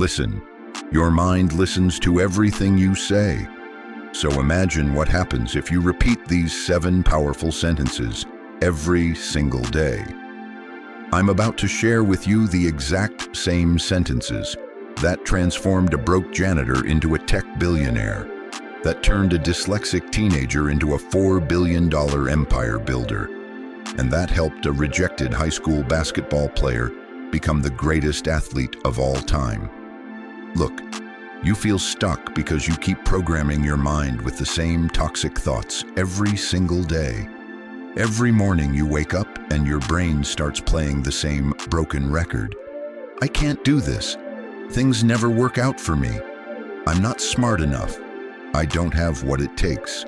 Listen. Your mind listens to everything you say. So imagine what happens if you repeat these 7 powerful sentences every single day. I'm about to share with you the exact same sentences that transformed a broke janitor into a tech billionaire, that turned a dyslexic teenager into a $4 billion empire builder, and that helped a rejected high school basketball player become the greatest athlete of all time. Look, you feel stuck because you keep programming your mind with the same toxic thoughts every single day. Every morning you wake up and your brain starts playing the same broken record. I can't do this. Things never work out for me. I'm not smart enough. I don't have what it takes.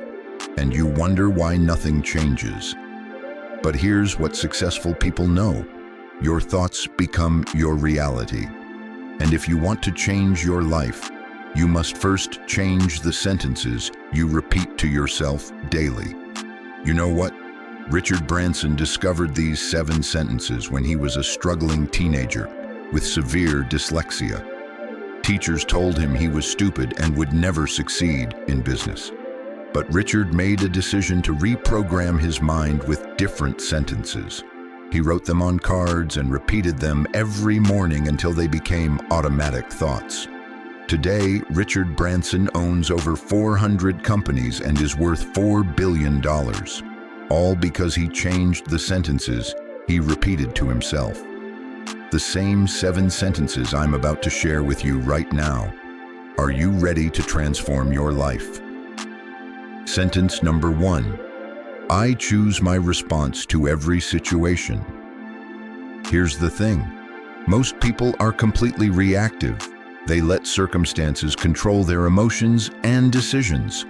And you wonder why nothing changes. But here's what successful people know. Your thoughts become your reality. And if you want to change your life, you must first change the sentences you repeat to yourself daily. You know what? Richard Branson discovered these 7 sentences when he was a struggling teenager with severe dyslexia. Teachers told him he was stupid and would never succeed in business. But Richard made a decision to reprogram his mind with different sentences. He wrote them on cards and repeated them every morning until they became automatic thoughts. Today, Richard Branson owns over 400 companies and is worth $4 billion, all because he changed the sentences he repeated to himself. The same 7 sentences I'm about to share with you right now. Are you ready to transform your life? Sentence number 1. I choose my response to every situation. Here's the thing. Most people are completely reactive. They let circumstances control their emotions and decisions.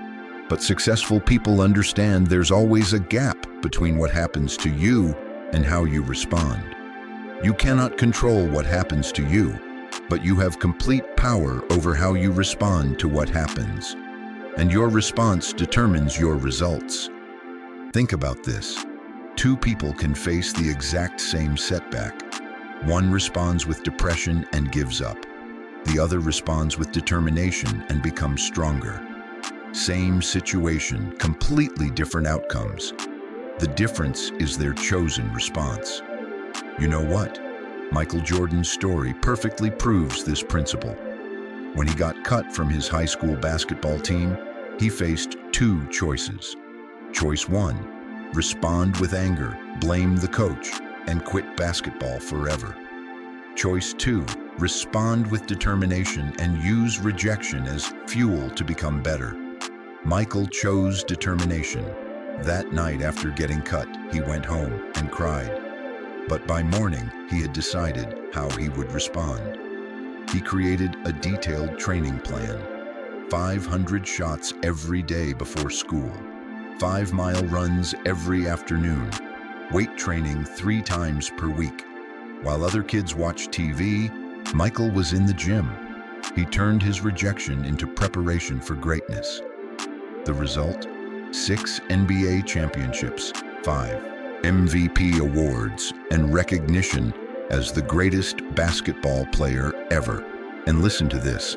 But successful people understand there's always a gap between what happens to you and how you respond. You cannot control what happens to you, but you have complete power over how you respond to what happens. And your response determines your results. Think about this. 2 people can face the exact same setback. One responds with depression and gives up. The other responds with determination and becomes stronger. Same situation, completely different outcomes. The difference is their chosen response. You know what? Michael Jordan's story perfectly proves this principle. When he got cut from his high school basketball team, he faced 2 choices. Choice 1, respond with anger, blame the coach, and quit basketball forever. Choice 2, respond with determination and use rejection as fuel to become better. Michael chose determination. That night after getting cut, he went home and cried. But by morning, he had decided how he would respond. He created a detailed training plan. 500 shots every day before school. 5-mile runs every afternoon. Weight training 3 times per week. While other kids watched TV, Michael was in the gym. He turned his rejection into preparation for greatness. The result? 6 NBA championships, 5 MVP awards, and recognition as the greatest basketball player ever. And listen to this.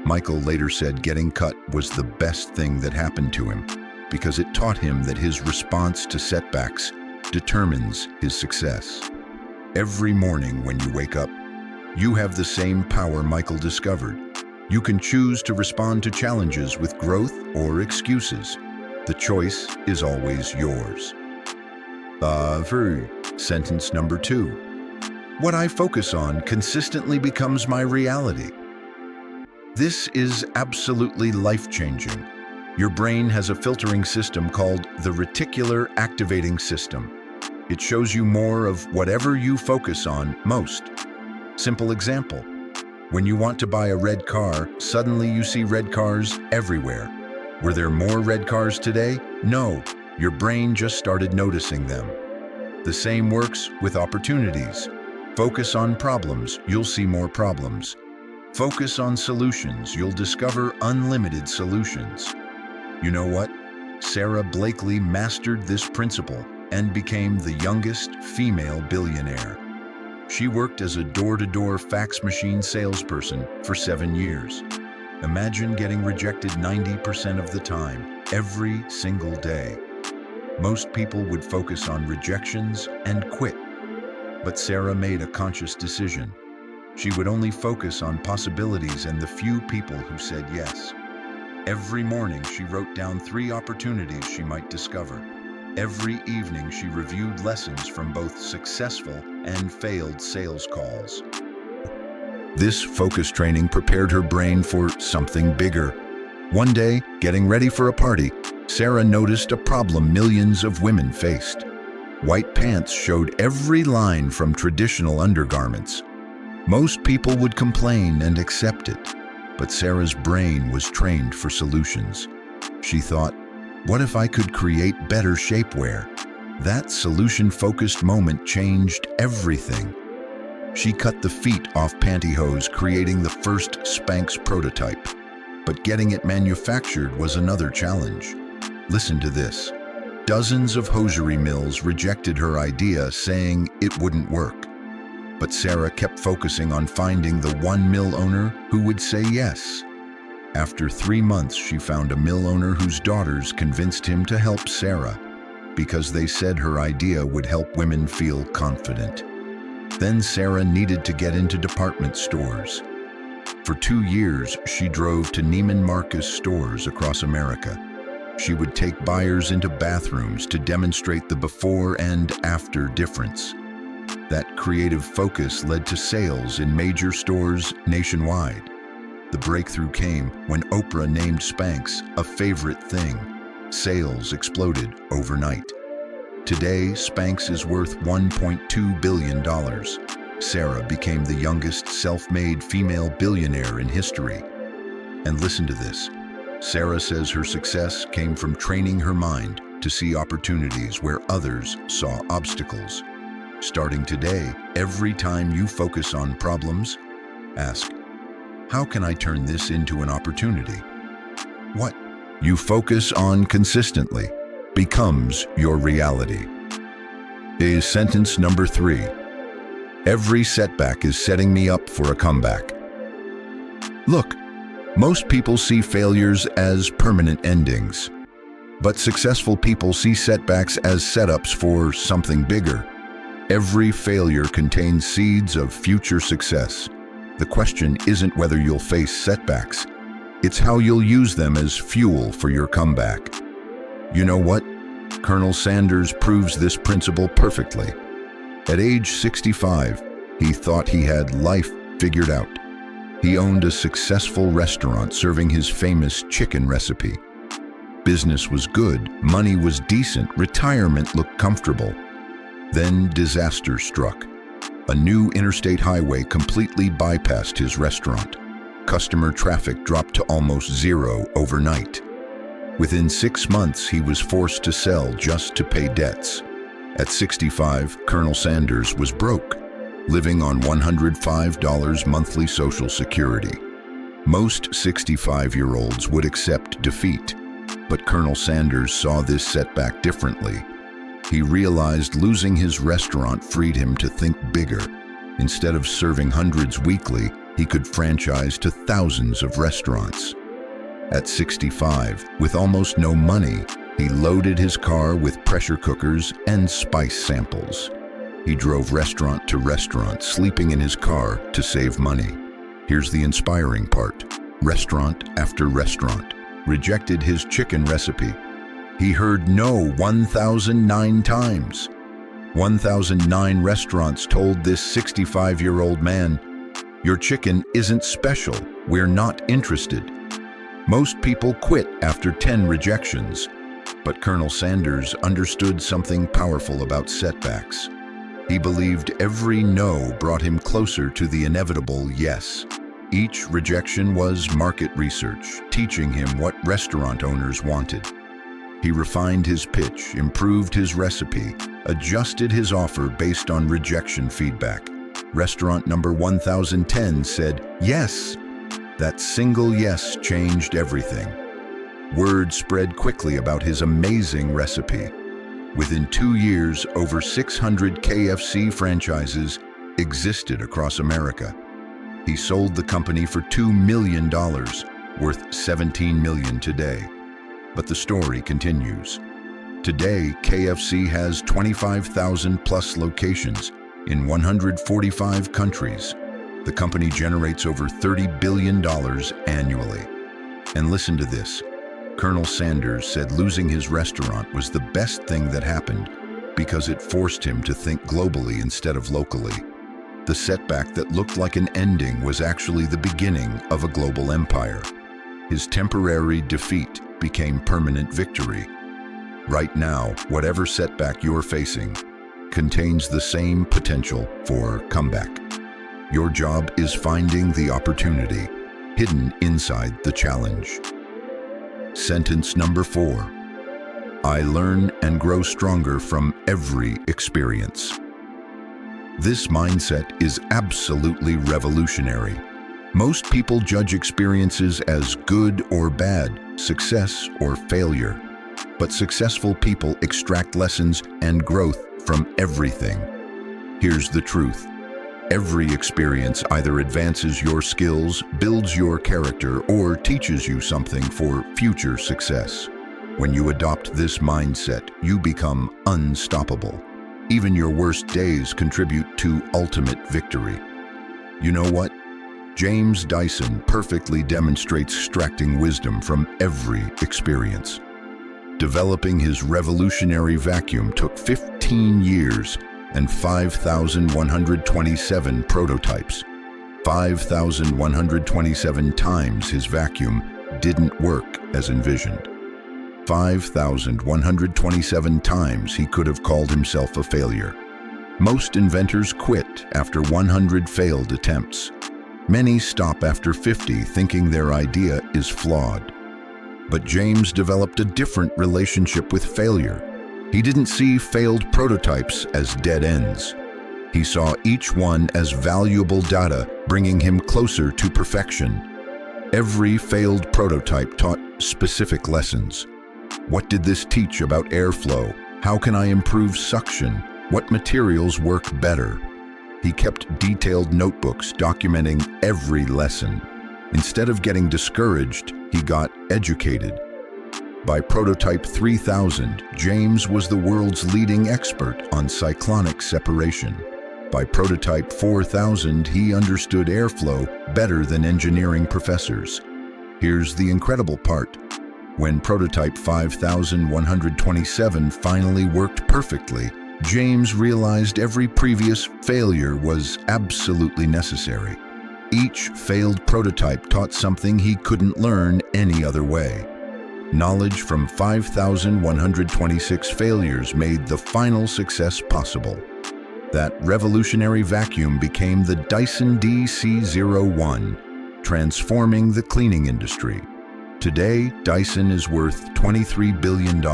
Michael later said getting cut was the best thing that happened to him because it taught him that his response to setbacks determines his success. Every morning when you wake up, you have the same power Michael discovered. You can choose to respond to challenges with growth or excuses. The choice is always yours. Sentence number 2. What I focus on consistently becomes my reality. This is absolutely life-changing. Your brain has a filtering system called the reticular activating system. It shows you more of whatever you focus on most. Simple example. When you want to buy a red car, suddenly you see red cars everywhere. Were there more red cars today? No, your brain just started noticing them. The same works with opportunities. Focus on problems, you'll see more problems. Focus on solutions, you'll discover unlimited solutions. You know what? Sarah Blakely mastered this principle and became the youngest female billionaire. She worked as a door-to-door fax machine salesperson for 7 years. Imagine getting rejected 90% of the time, every single day. Most people would focus on rejections and quit. But Sarah made a conscious decision. She would only focus on possibilities and the few people who said yes. Every morning, she wrote down 3 opportunities she might discover. Every evening, she reviewed lessons from both successful and failed sales calls. This focus training prepared her brain for something bigger. One day, getting ready for a party, Sarah noticed a problem millions of women faced. White pants showed every line from traditional undergarments. Most people would complain and accept it, but Sarah's brain was trained for solutions. She thought, what if I could create better shapewear? That solution-focused moment changed everything. She cut the feet off pantyhose, creating the first Spanx prototype. But getting it manufactured was another challenge. Listen to this. Dozens of hosiery mills rejected her idea, saying it wouldn't work. But Sarah kept focusing on finding the one mill owner who would say yes. After 3 months, she found a mill owner whose daughters convinced him to help Sarah because they said her idea would help women feel confident. Then Sarah needed to get into department stores. For 2 years, she drove to Neiman Marcus stores across America. She would take buyers into bathrooms to demonstrate the before and after difference. That creative focus led to sales in major stores nationwide. The breakthrough came when Oprah named Spanx a favorite thing. Sales exploded overnight. Today, Spanx is worth $1.2 billion. Sarah became the youngest self-made female billionaire in history. And listen to this. Sarah says her success came from training her mind to see opportunities where others saw obstacles. Starting today, every time you focus on problems, ask, how can I turn this into an opportunity? What you focus on consistently becomes your reality. Is sentence number 3. Every setback is setting me up for a comeback. Look, most people see failures as permanent endings, but successful people see setbacks as setups for something bigger. Every failure contains seeds of future success. The question isn't whether you'll face setbacks, it's how you'll use them as fuel for your comeback. You know what? Colonel Sanders proves this principle perfectly. At age 65, he thought he had life figured out. He owned a successful restaurant serving his famous chicken recipe. Business was good, money was decent, retirement looked comfortable. Then disaster struck. A new interstate highway completely bypassed his restaurant. Customer traffic dropped to almost zero overnight. Within 6 months, he was forced to sell just to pay debts. At 65, Colonel Sanders was broke, living on $105 monthly Social Security. Most 65-year-olds would accept defeat, but Colonel Sanders saw this setback differently. He realized losing his restaurant freed him to think bigger. Instead of serving hundreds weekly, he could franchise to thousands of restaurants. At 65, with almost no money, he loaded his car with pressure cookers and spice samples. He drove restaurant to restaurant, sleeping in his car to save money. Here's the inspiring part. Restaurant after restaurant rejected his chicken recipe. He heard no 1,009 times. 1,009 restaurants told this 65-year-old man, "Your chicken isn't special. We're not interested." Most people quit after 10 rejections, but Colonel Sanders understood something powerful about setbacks. He believed every no brought him closer to the inevitable yes. Each rejection was market research, teaching him what restaurant owners wanted. He refined his pitch, improved his recipe, adjusted his offer based on rejection feedback. Restaurant number 1010 said, "Yes." That single yes changed everything. Word spread quickly about his amazing recipe. Within 2 years, over 600 KFC franchises existed across America. He sold the company for $2 million, worth $17 million today. But the story continues. Today, KFC has 25,000 plus locations in 145 countries. The company generates over $30 billion annually. And listen to this. Colonel Sanders said losing his restaurant was the best thing that happened because it forced him to think globally instead of locally. The setback that looked like an ending was actually the beginning of a global empire. His temporary defeat became permanent victory. Right now, whatever setback you're facing contains the same potential for comeback. Your job is finding the opportunity hidden inside the challenge. Sentence number 4. I learn and grow stronger from every experience. This mindset is absolutely revolutionary. Most people judge experiences as good or bad, success or failure. But successful people extract lessons and growth from everything. Here's the truth. Every experience either advances your skills, builds your character, or teaches you something for future success. When you adopt this mindset, you become unstoppable. Even your worst days contribute to ultimate victory. You know what? James Dyson perfectly demonstrates extracting wisdom from every experience. Developing his revolutionary vacuum took 15 years and 5,127 prototypes. 5,127 times his vacuum didn't work as envisioned. 5,127 times he could have called himself a failure. Most inventors quit after 100 failed attempts. Many stop after 50 thinking their idea is flawed. But James developed a different relationship with failure. He didn't see failed prototypes as dead ends. He saw each one as valuable data, bringing him closer to perfection. Every failed prototype taught specific lessons. What did this teach about airflow? How can I improve suction? What materials work better? He kept detailed notebooks documenting every lesson. Instead of getting discouraged, he got educated. By prototype 3000, James was the world's leading expert on cyclonic separation. By prototype 4000, he understood airflow better than engineering professors. Here's the incredible part. When prototype 5127 finally worked perfectly, James realized every previous failure was absolutely necessary. Each failed prototype taught something he couldn't learn any other way. Knowledge from 5,126 failures made the final success possible. That revolutionary vacuum became the Dyson DC-01, transforming the cleaning industry. Today, Dyson is worth $23 billion,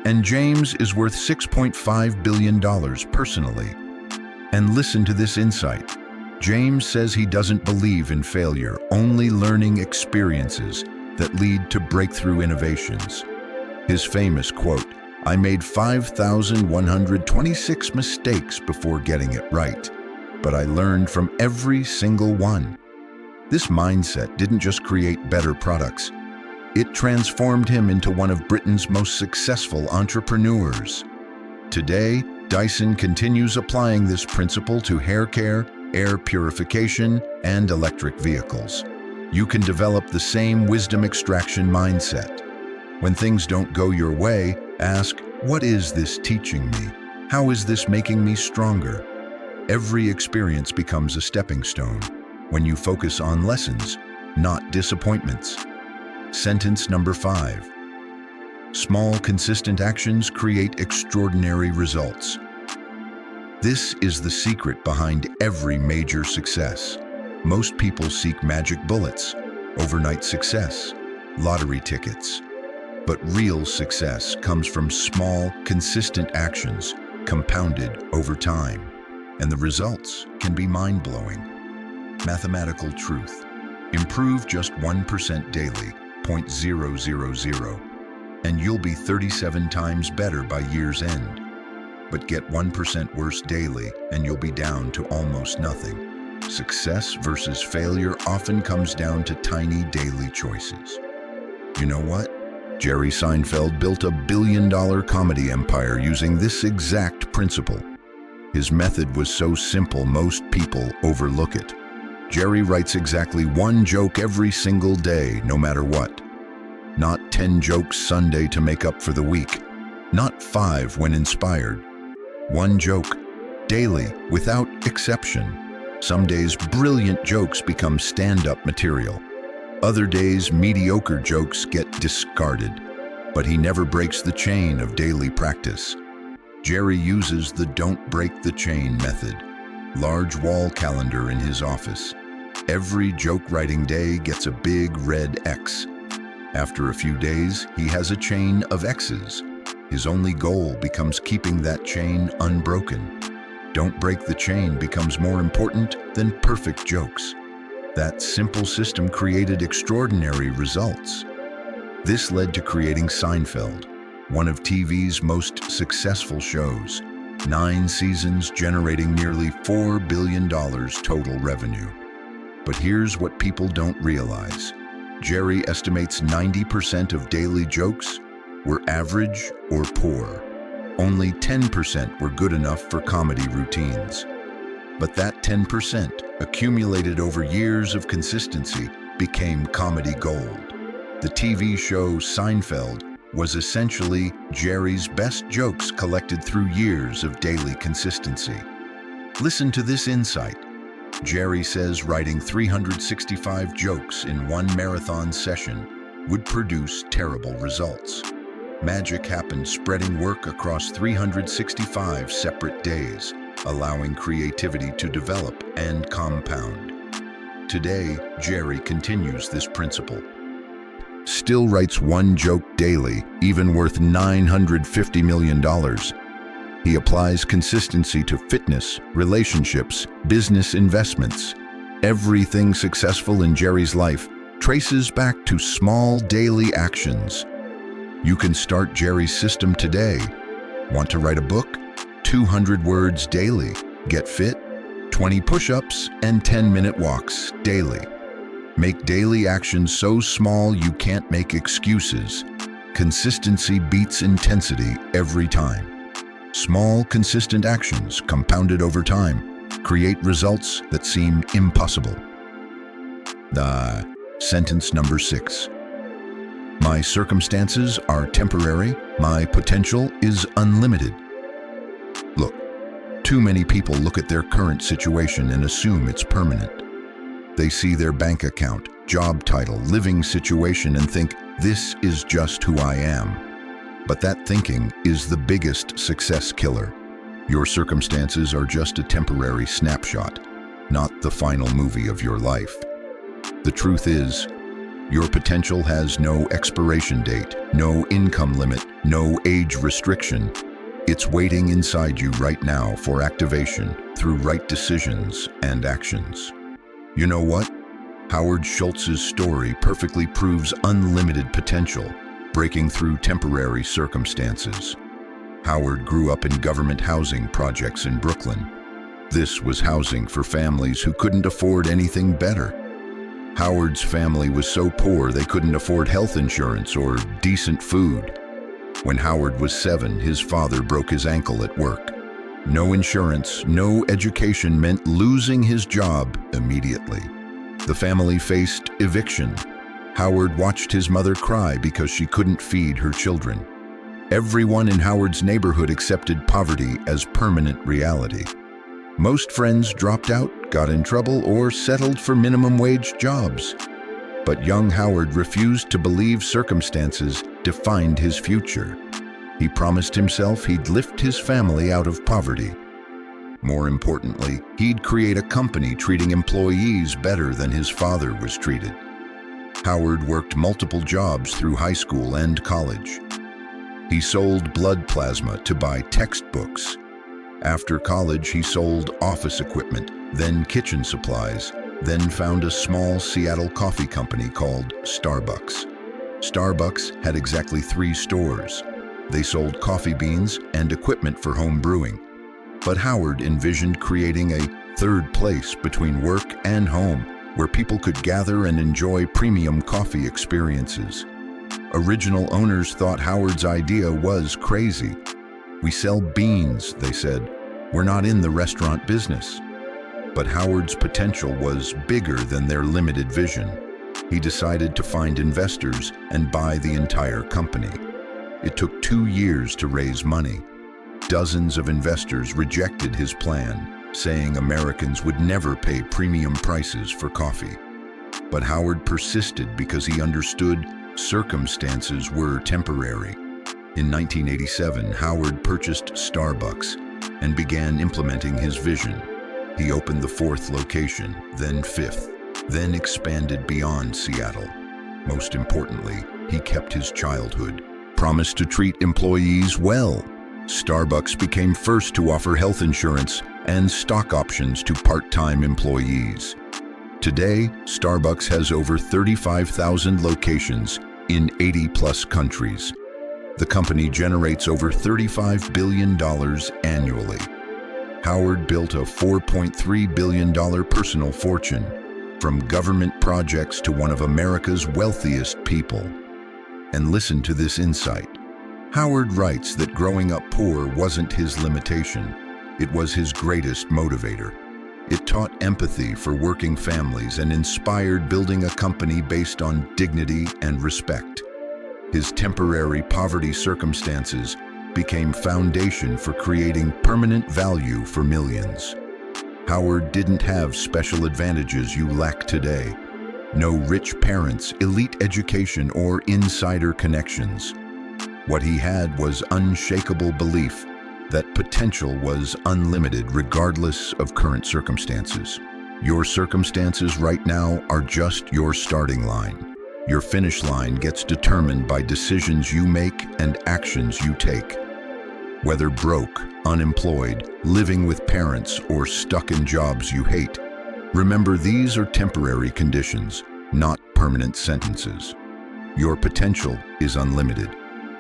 and James is worth $6.5 billion personally. And listen to this insight. James says he doesn't believe in failure, only learning experiences that lead to breakthrough innovations. His famous quote, "I made 5,126 mistakes before getting it right, but I learned from every single one." This mindset didn't just create better products, it transformed him into one of Britain's most successful entrepreneurs. Today, Dyson continues applying this principle to hair care, air purification, and electric vehicles. You can develop the same wisdom extraction mindset. When things don't go your way, ask, what is this teaching me? How is this making me stronger? Every experience becomes a stepping stone when you focus on lessons, not disappointments. Sentence number 5. Small, consistent actions create extraordinary results. This is the secret behind every major success. Most people seek magic bullets, overnight success, lottery tickets. But real success comes from small, consistent actions compounded over time. And the results can be mind-blowing. Mathematical truth. Improve just 1% daily, 0.000, and you'll be 37 times better by year's end. But get 1% worse daily and you'll be down to almost nothing. Success versus failure often comes down to tiny daily choices. You know what? Jerry Seinfeld built a billion-dollar comedy empire using this exact principle. His method was so simple most people overlook it. Jerry writes exactly one joke every single day, no matter what. Not 10 jokes Sunday to make up for the week. Not 5 when inspired. One joke, daily, without exception. Some days, brilliant jokes become stand-up material. Other days, mediocre jokes get discarded. But he never breaks the chain of daily practice. Jerry uses the don't break the chain method. Large wall calendar in his office. Every joke writing day gets a big red X. After a few days, he has a chain of X's. His only goal becomes keeping that chain unbroken. Don't break the chain becomes more important than perfect jokes. That simple system created extraordinary results. This led to creating Seinfeld, one of TV's most successful shows. 9 seasons generating nearly $4 billion total revenue. But here's what people don't realize. Jerry estimates 90% of daily jokes were average or poor. Only 10% were good enough for comedy routines. But that 10%, accumulated over years of consistency, became comedy gold. The TV show Seinfeld was essentially Jerry's best jokes collected through years of daily consistency. Listen to this insight. Jerry says writing 365 jokes in one marathon session would produce terrible results. Magic happened spreading work across 365 separate days, allowing creativity to develop and compound. Today, Jerry continues this principle. Still writes one joke daily, even worth $950 million. He applies consistency to fitness, relationships, business investments. Everything successful in Jerry's life traces back to small daily actions. You can start Jerry's system today. Want to write a book? 200 words daily. Get fit? 20 push-ups and 10-minute walks daily. Make daily actions so small you can't make excuses. Consistency beats intensity every time. Small, consistent actions compounded over time create results that seem impossible. Sentence number 6. My circumstances are temporary. My potential is unlimited. Look, too many people look at their current situation and assume it's permanent. They see their bank account, job title, living situation and think, this is just who I am. But that thinking is the biggest success killer. Your circumstances are just a temporary snapshot, not the final movie of your life. The truth is, your potential has no expiration date, no income limit, no age restriction. It's waiting inside you right now for activation through right decisions and actions. You know what? Howard Schultz's story perfectly proves unlimited potential, breaking through temporary circumstances. Howard grew up in government housing projects in Brooklyn. This was housing for families who couldn't afford anything better. Howard's family was so poor they couldn't afford health insurance or decent food. When Howard was 7, his father broke his ankle at work. No insurance, no education meant losing his job immediately. The family faced eviction. Howard watched his mother cry because she couldn't feed her children. Everyone in Howard's neighborhood accepted poverty as permanent reality. Most friends dropped out, got in trouble, or settled for minimum wage jobs. But young Howard refused to believe circumstances defined his future. He promised himself he'd lift his family out of poverty. More importantly, he'd create a company treating employees better than his father was treated. Howard worked multiple jobs through high school and college. He sold blood plasma to buy textbooks. After college, he sold office equipment, then kitchen supplies, then found a small Seattle coffee company called Starbucks. Starbucks had exactly 3 stores. They sold coffee beans and equipment for home brewing. But Howard envisioned creating a third place between work and home, where people could gather and enjoy premium coffee experiences. Original owners thought Howard's idea was crazy. "We sell beans," they said. "We're not in the restaurant business." But Howard's potential was bigger than their limited vision. He decided to find investors and buy the entire company. It took 2 years to raise money. Dozens of investors rejected his plan, saying Americans would never pay premium prices for coffee. But Howard persisted because he understood circumstances were temporary. In 1987, Howard purchased Starbucks and began implementing his vision. He opened the 4th location, then 5th, then expanded beyond Seattle. Most importantly, he kept his childhood, promised to treat employees well. Starbucks became first to offer health insurance and stock options to part-time employees. Today, Starbucks has over 35,000 locations in 80-plus countries. The company generates over $35 billion annually. Howard built a $4.3 billion personal fortune, from government projects to one of America's wealthiest people. And listen to this insight. Howard writes that growing up poor wasn't his limitation. It was his greatest motivator. It taught empathy for working families and inspired building a company based on dignity and respect. His temporary poverty circumstances became foundation for creating permanent value for millions. Howard didn't have special advantages you lack today. No rich parents, elite education, or insider connections. What he had was unshakable belief that potential was unlimited regardless of current circumstances. Your circumstances right now are just your starting line. Your finish line gets determined by decisions you make and actions you take. Whether broke, unemployed, living with parents, or stuck in jobs you hate, remember these are temporary conditions, not permanent sentences. Your potential is unlimited.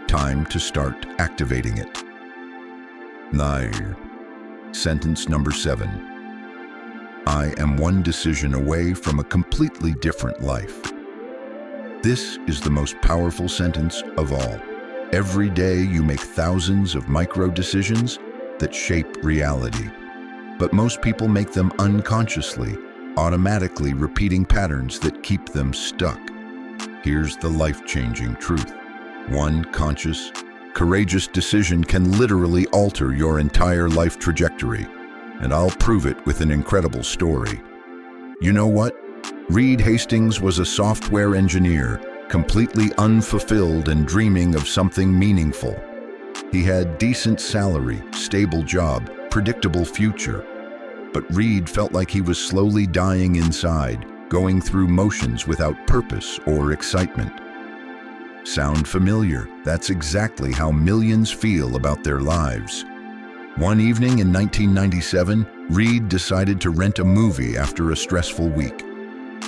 Time to start activating it. Sentence number 7. I am one decision away from a completely different life. This is the most powerful sentence of all. Every day you make thousands of micro decisions that shape reality. But most people make them unconsciously, automatically repeating patterns that keep them stuck. Here's the life-changing truth. One conscious, courageous decision can literally alter your entire life trajectory, and I'll prove it with an incredible story. You know what? Reed Hastings was a software engineer, completely unfulfilled and dreaming of something meaningful. He had decent salary, stable job, predictable future. But Reed felt like he was slowly dying inside, going through motions without purpose or excitement. Sound familiar? That's exactly how millions feel about their lives. One evening in 1997, Reed decided to rent a movie after a stressful week.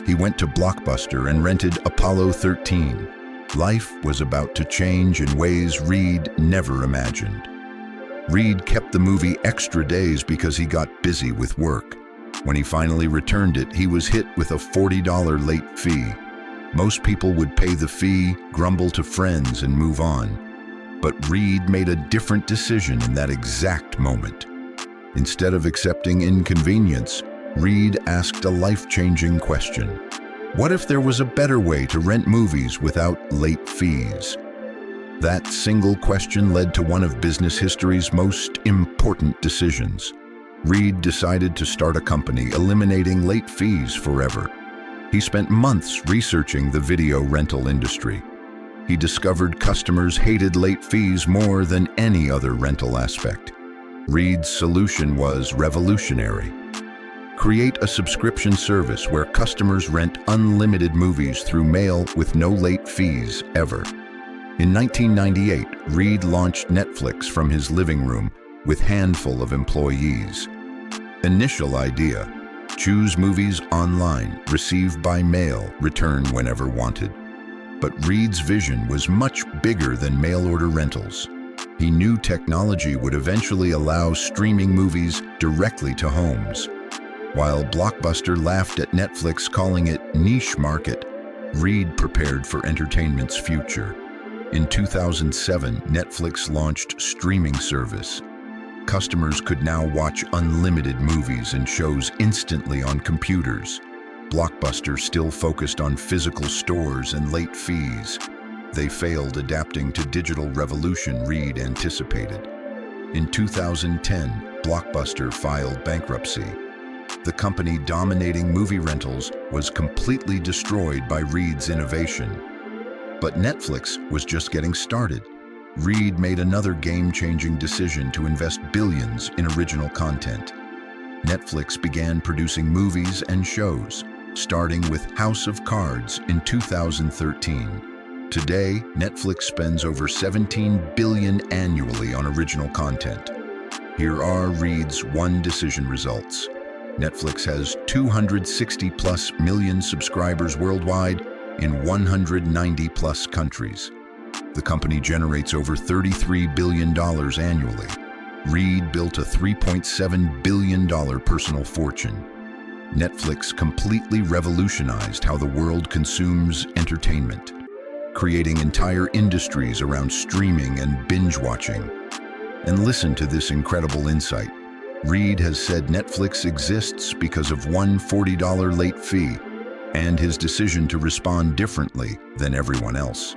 He went to Blockbuster and rented Apollo 13. Life was about to change in ways Reed never imagined. Reed kept the movie extra days because he got busy with work. When he finally returned it, he was hit with a $40 late fee. Most people would pay the fee, grumble to friends, and move on. But Reed made a different decision in that exact moment. Instead of accepting inconvenience, Reed asked a life-changing question. What if there was a better way to rent movies without late fees? That single question led to one of business history's most important decisions. Reed decided to start a company eliminating late fees forever. He spent months researching the video rental industry. He discovered customers hated late fees more than any other rental aspect. Reed's solution was revolutionary. Create a subscription service where customers rent unlimited movies through mail with no late fees ever. In 1998, Reed launched Netflix from his living room with a handful of employees. Initial idea: choose movies online, receive by mail, return whenever wanted. But Reed's vision was much bigger than mail order rentals. He knew technology would eventually allow streaming movies directly to homes. While Blockbuster laughed at Netflix, calling it niche market, Reed prepared for entertainment's future. In 2007, Netflix launched streaming service. Customers could now watch unlimited movies and shows instantly on computers. Blockbuster still focused on physical stores and late fees. They failed adapting to digital revolution Reed anticipated. In 2010, Blockbuster filed bankruptcy. The company dominating movie rentals was completely destroyed by Reed's innovation. But Netflix was just getting started. Reed made another game-changing decision to invest billions in original content. Netflix began producing movies and shows, starting with House of Cards in 2013. Today, Netflix spends over $17 billion annually on original content. Here are Reed's one decision results. Netflix has 260+ million subscribers worldwide in 190+ countries. The company generates over $33 billion annually. Reed built a $3.7 billion personal fortune. Netflix completely revolutionized how the world consumes entertainment, creating entire industries around streaming and binge watching. And listen to this incredible insight. Reed has said Netflix exists because of one $40 late fee and his decision to respond differently than everyone else.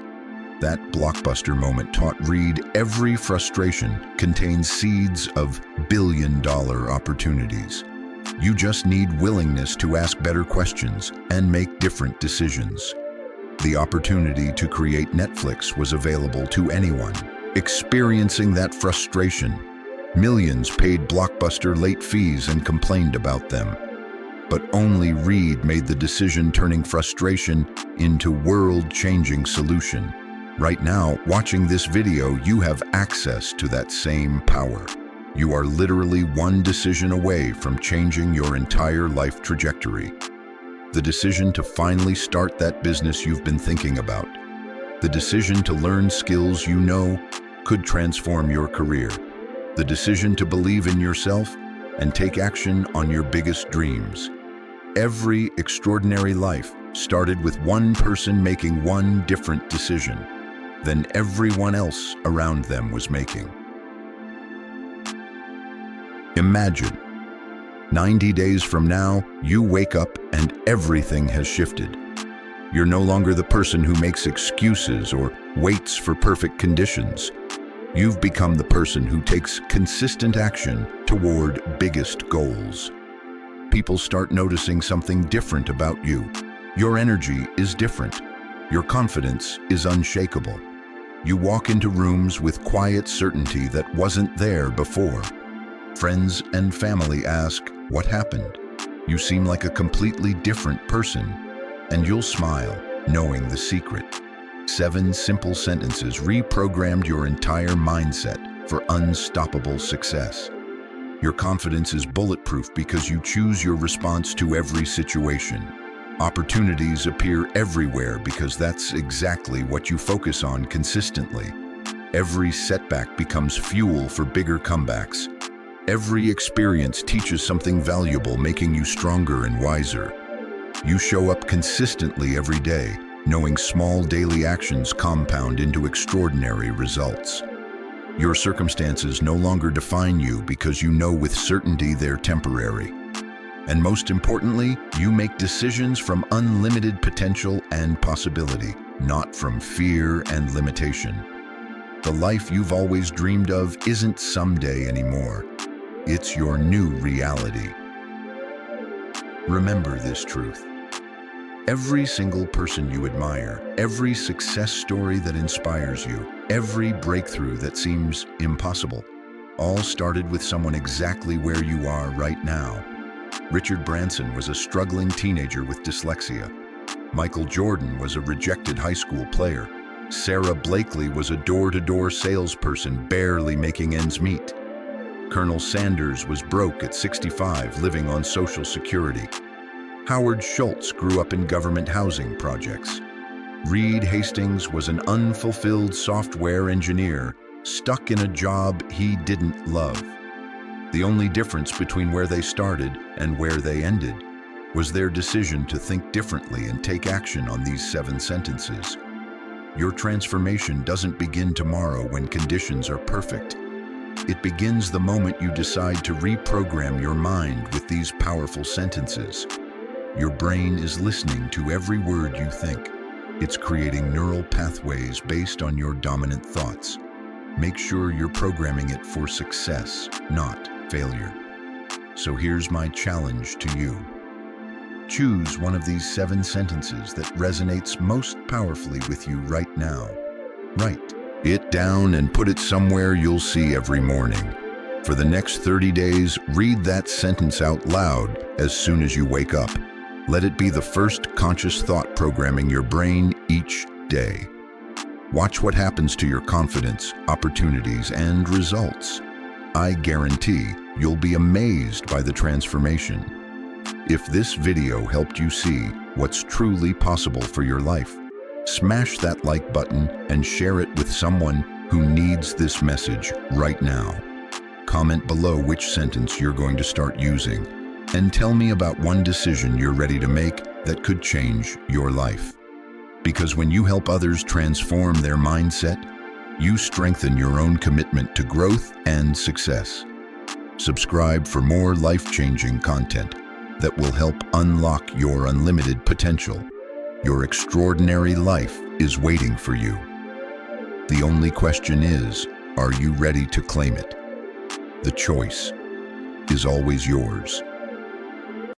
That Blockbuster moment taught Reed every frustration contains seeds of billion-dollar opportunities. You just need willingness to ask better questions and make different decisions. The opportunity to create Netflix was available to anyone. Experiencing that frustration, millions paid Blockbuster late fees and complained about them. But only Reed made the decision, turning frustration into world-changing solution. Right now, watching this video, you have access to that same power. You are literally one decision away from changing your entire life trajectory. The decision to finally start that business you've been thinking about. The decision to learn skills you know could transform your career. The decision to believe in yourself and take action on your biggest dreams. Every extraordinary life started with one person making one different decision than everyone else around them was making. Imagine, 90 days from now, you wake up and everything has shifted. You're no longer the person who makes excuses or waits for perfect conditions. You've become the person who takes consistent action toward biggest goals. People start noticing something different about you. Your energy is different. Your confidence is unshakable. You walk into rooms with quiet certainty that wasn't there before. Friends and family ask, "What happened?" You seem like a completely different person, and you'll smile, knowing the secret. 7 simple sentences reprogrammed your entire mindset for unstoppable success. Your confidence is bulletproof because you choose your response to every situation. Opportunities appear everywhere because that's exactly what you focus on consistently. Every setback becomes fuel for bigger comebacks. Every experience teaches something valuable, making you stronger and wiser. You show up consistently every day, knowing small daily actions compound into extraordinary results. Your circumstances no longer define you because you know with certainty they're temporary. And most importantly, you make decisions from unlimited potential and possibility, not from fear and limitation. The life you've always dreamed of isn't someday anymore. It's your new reality. Remember this truth. Every single person you admire, every success story that inspires you, every breakthrough that seems impossible, all started with someone exactly where you are right now. Richard Branson was a struggling teenager with dyslexia. Michael Jordan was a rejected high school player. Sarah Blakely was a door-to-door salesperson barely making ends meet. Colonel Sanders was broke at 65, living on Social Security. Howard Schultz grew up in government housing projects. Reed Hastings was an unfulfilled software engineer, stuck in a job he didn't love. The only difference between where they started and where they ended was their decision to think differently and take action on these 7 sentences. Your transformation doesn't begin tomorrow when conditions are perfect. It begins the moment you decide to reprogram your mind with these powerful sentences. Your brain is listening to every word you think. It's creating neural pathways based on your dominant thoughts. Make sure you're programming it for success, not failure. So here's my challenge to you. Choose one of these 7 sentences that resonates most powerfully with you right now. Write it down and put it somewhere you'll see every morning. For the next 30 days, read that sentence out loud as soon as you wake up. Let it be the first conscious thought programming your brain each day. Watch what happens to your confidence, opportunities, and results. I guarantee you'll be amazed by the transformation. If this video helped you see what's truly possible for your life, smash that like button and share it with someone who needs this message right now. Comment below which sentence you're going to start using, and tell me about one decision you're ready to make that could change your life. Because when you help others transform their mindset, you strengthen your own commitment to growth and success. Subscribe for more life-changing content that will help unlock your unlimited potential. Your extraordinary life is waiting for you. The only question is, are you ready to claim it? The choice is always yours.